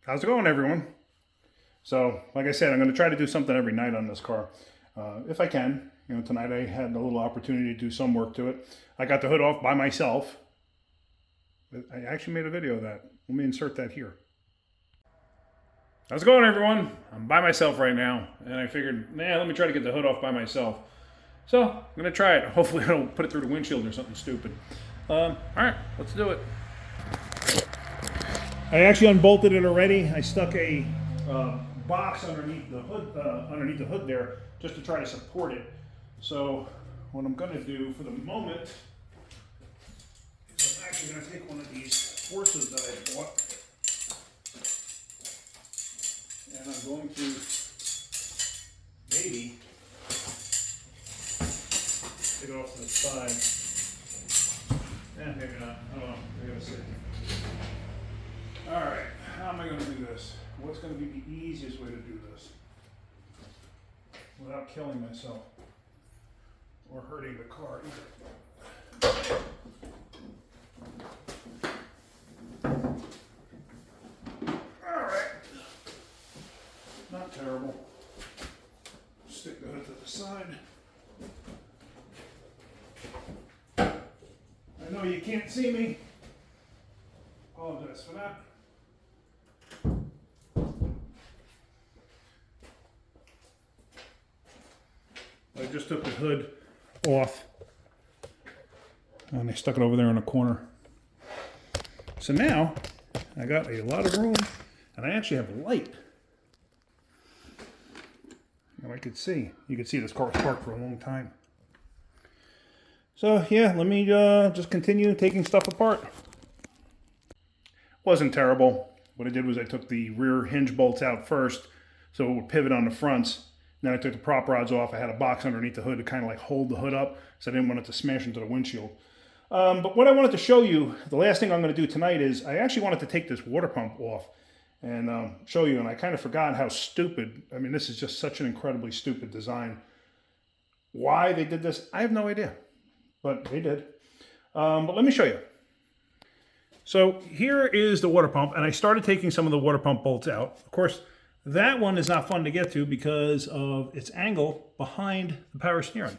How's it going, everyone? So, like I said, I'm going to try to do something every night on this car, if I can. You know, tonight I had a little opportunity to do some work to it. I got the hood off by myself. I actually made a video of that. Let me insert that here. How's it going, everyone? I'm by myself right now, and I figured, let me try to get the hood off by myself. So, I'm going to try it. Hopefully I don't put it through the windshield or something stupid. All right, let's do it. I actually unbolted it already. I stuck a box underneath the hood there, just to try to support it. So what I'm going to do for the moment is I'm actually going to take one of these horses that I bought, and I'm going to maybe take it off to the side. Maybe not. I don't know. I gotta see. All right, how am I going to do this? What's going to be the easiest way to do this without killing myself or hurting the car either? All right, not terrible. Stick the hood to the side. I know you can't see me. Apologize for that. I just took the hood off and I stuck it over there in a corner. So now I got a lot of room and I actually have light. And you can see this car was parked for a long time. So yeah, let me just continue taking stuff apart. Wasn't terrible. What I did was I took the rear hinge bolts out first so it would pivot on the fronts. Then I took the prop rods off. I had a box underneath the hood to kind of like hold the hood up, so I didn't want it to smash into the windshield. But what I wanted to show you, the last thing I'm going to do tonight is I actually wanted to take this water pump off and show you, and I kind of forgot how stupid, I mean, this is just such an incredibly stupid design. Why they did this, I have no idea, but they did. But let me show you. So here is the water pump, and I started taking some of the water pump bolts out. Of course, that one is not fun to get to because of its angle behind the power steering.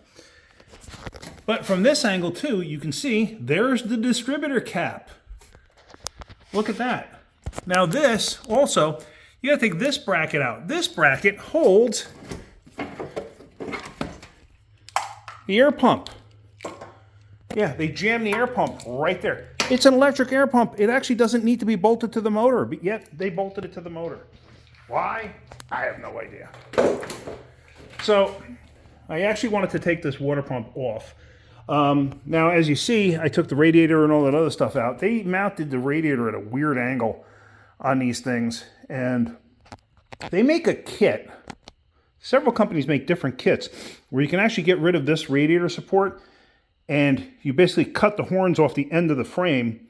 But from this angle too, you can see there's the distributor cap. Look at that. Now this also, you gotta take this bracket out. This bracket holds the air pump. Yeah, they jammed the air pump right there. It's an electric air pump. It actually doesn't need to be bolted to the motor, but yet they bolted it to the motor. Why? I have no idea. So I actually wanted to take this water pump off. Now, as you see, I took the radiator and all that other stuff out. They mounted the radiator at a weird angle on these things, and they make a kit. Several companies make different kits where you can actually get rid of this radiator support, and you basically cut the horns off the end of the frame,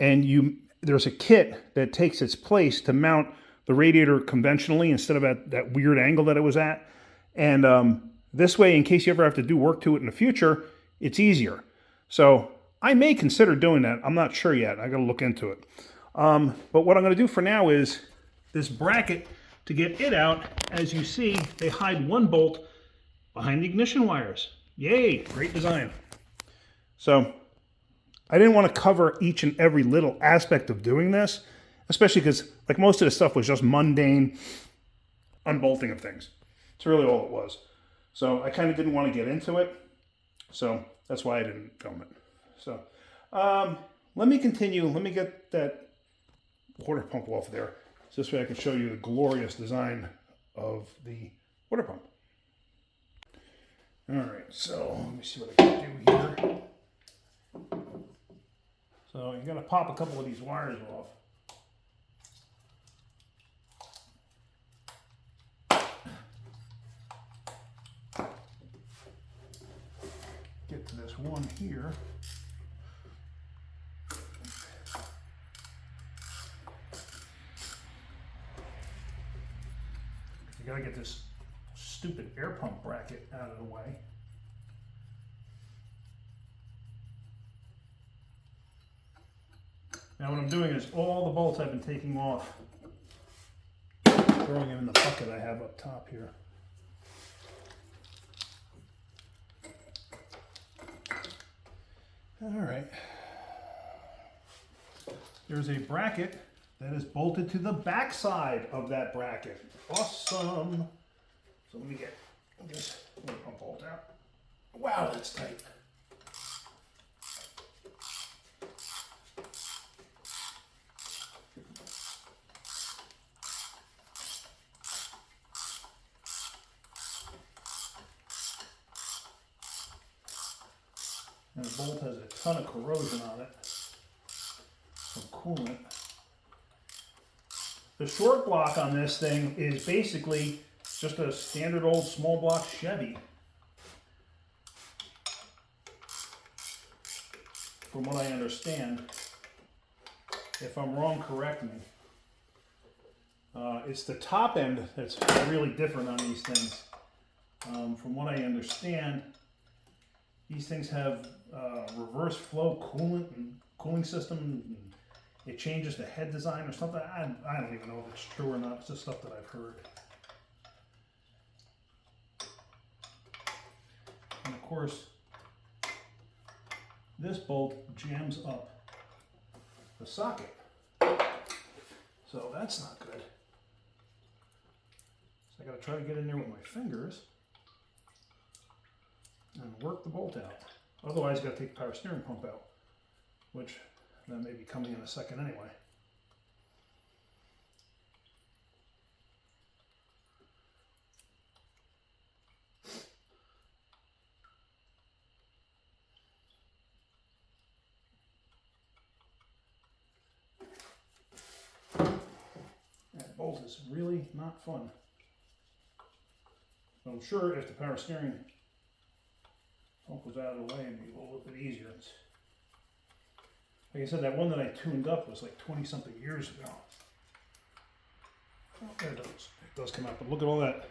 and there's a kit that takes its place to mount the radiator conventionally instead of at that weird angle that it was at. And this way, in case you ever have to do work to it in the future, it's easier. So I may consider doing that. I'm not sure yet. I got to look into it. But what I'm going to do for now is this bracket, to get it out, as you see, they hide one bolt behind the ignition wires. Yay, great design. So I didn't want to cover each and every little aspect of doing this, especially because like most of the stuff was just mundane unbolting of things. It's really all it was. So I kind of didn't want to get into it. So that's why I didn't film it. So let me continue. Let me get that water pump off there. So this way I can show you the glorious design of the water pump. All right, so let me see what I can do here. So you're going to pop a couple of these wires off. Get to this one here. You got to get this stupid air pump bracket out of the way. Now what I'm doing is all the bolts I've been taking off throwing them in the bucket I have up top here. All right. There's a bracket that is bolted to the back side of that bracket. Awesome. So let me get this pump bolt out. Wow, that's tight. And the bolt has a ton of corrosion on it from coolant. The short block on this thing is basically just a standard old small block Chevy. From what I understand. If I'm wrong, correct me. It's the top end that's really different on these things. From what I understand, these things have reverse flow coolant and cooling system. And it changes the head design or something. I don't even know if it's true or not. It's just stuff that I've heard. And of course, this bolt jams up the socket. So that's not good. So I gotta try to get in there with my fingers and work the bolt out. Otherwise, I gotta take the power steering pump out, which that may be coming in a second anyway. That bolt is really not fun. So I'm sure if the power steering pump was out of the way, it'd be a little bit easier. Like I said, that one that I tuned up was like 20 something years ago. Oh, there it does. It does come out, but look at all that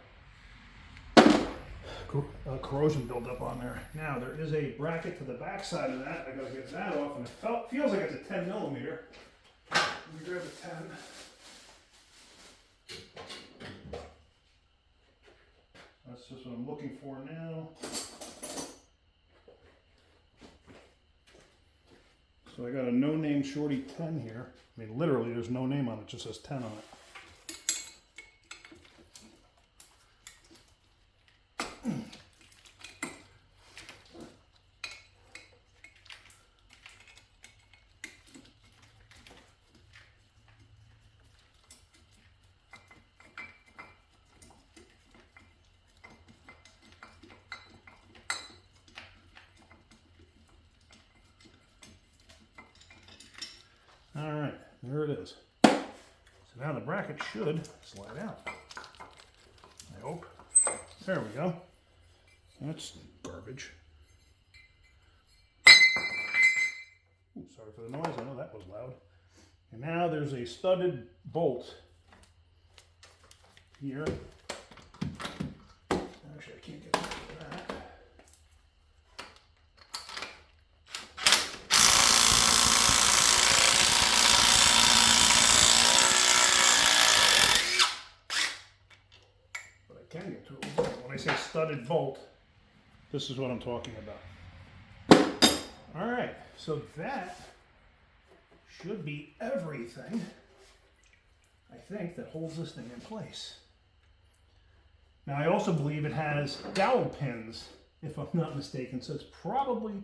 corrosion buildup on there. Now there is a bracket to the back side of that. I gotta get that off, and it feels like it's a 10 millimeter. Let me grab the 10. That's just what I'm looking for now. So I got a no-name Shorty 10 here. I mean, literally, there's no name on it. It just says 10 on it. All right, there it is. So now the bracket should slide out. I hope. There we go. That's garbage. Ooh, sorry for the noise. I know that was loud. And now there's a studded bolt here. Actually, I can't get rid of that. Can get to it. When I say studded bolt, this is what I'm talking about. All right, so that should be everything, I think, that holds this thing in place. Now, I also believe it has dowel pins, if I'm not mistaken, so it's probably,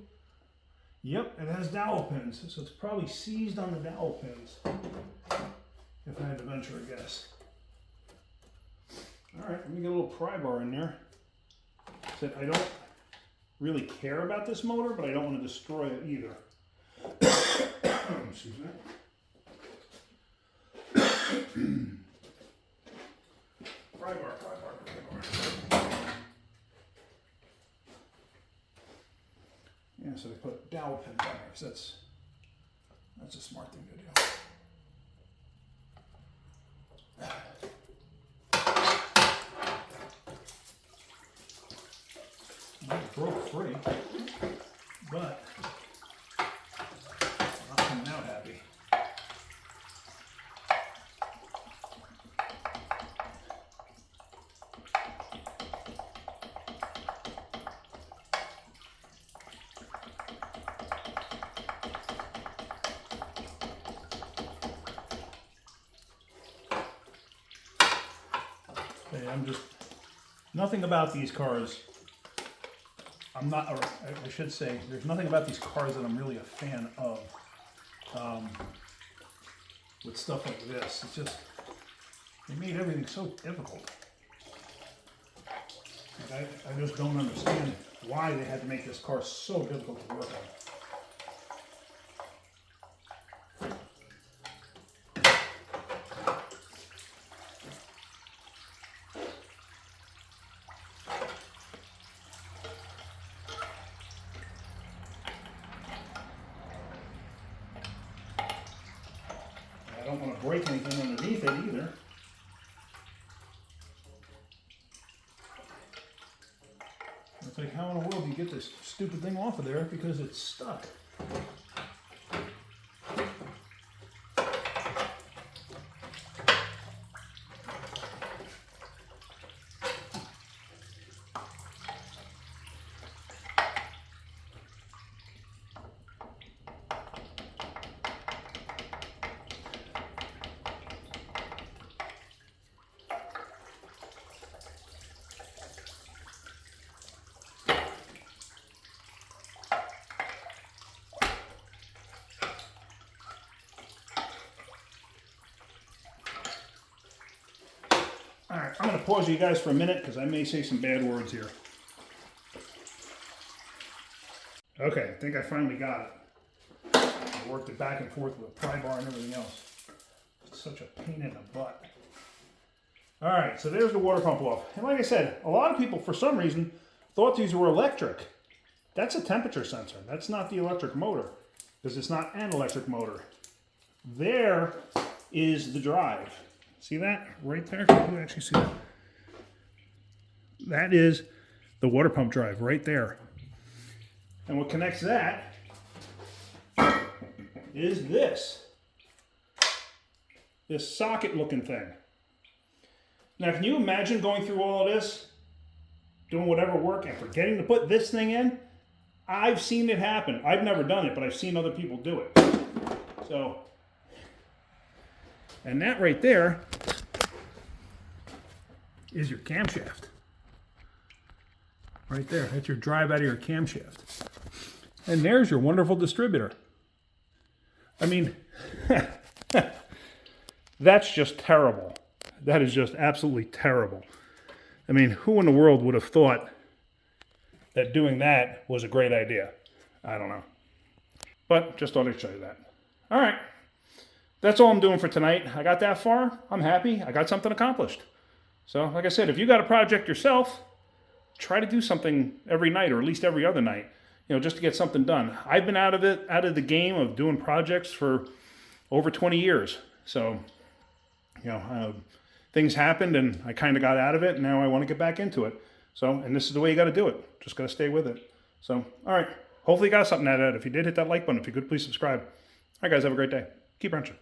yep, it has dowel pins, so it's probably seized on the dowel pins, if I had to venture a guess. All right, let me get a little pry bar in there. Said I don't really care about this motor, but I don't want to destroy it either. Excuse me. Pry bar. Yeah, so they put dowel pins on there, so that's a smart thing to do. It broke free, but I'm not coming out happy. Okay, nothing about these cars, I'm not, or I should say, there's nothing about these cars that I'm really a fan of. With stuff like this, it's just, they made everything so difficult. And I just don't understand why they had to make this car so difficult to work on. I don't want to break anything underneath it either. It's like, how in the world do you get this stupid thing off of there because it's stuck? All right, I'm going to pause you guys for a minute because I may say some bad words here. Okay, I think I finally got it. I worked it back and forth with a pry bar and everything else. It's such a pain in the butt. All right, so there's the water pump off. And like I said, a lot of people, for some reason, thought these were electric. That's a temperature sensor. That's not the electric motor because it's not an electric motor. There is the drive. See that right there? Can you actually see that? That is the water pump drive right there. And what connects that is this socket looking thing. Now, can you imagine going through all of this, doing whatever work and forgetting to put this thing in? I've seen it happen. I've never done it, but I've seen other people do it. So, and that right there is your camshaft. Right there, that's your drive out of your camshaft. And there's your wonderful distributor. I mean, that's just terrible. That is just absolutely terrible. I mean, who in the world would have thought that doing that was a great idea? I don't know. But just thought I'd show you that. All right. That's all I'm doing for tonight. I got that far. I'm happy. I got something accomplished. So, like I said, if you got a project yourself, try to do something every night or at least every other night, you know, just to get something done. I've been out of the game of doing projects for over 20 years. So, you know, things happened and I kind of got out of it and now I want to get back into it. So, and this is the way you got to do it. Just got to stay with it. So, all right. Hopefully you got something out of it. If you did, hit that like button. If you could, please subscribe. All right, guys, have a great day. Keep wrenching.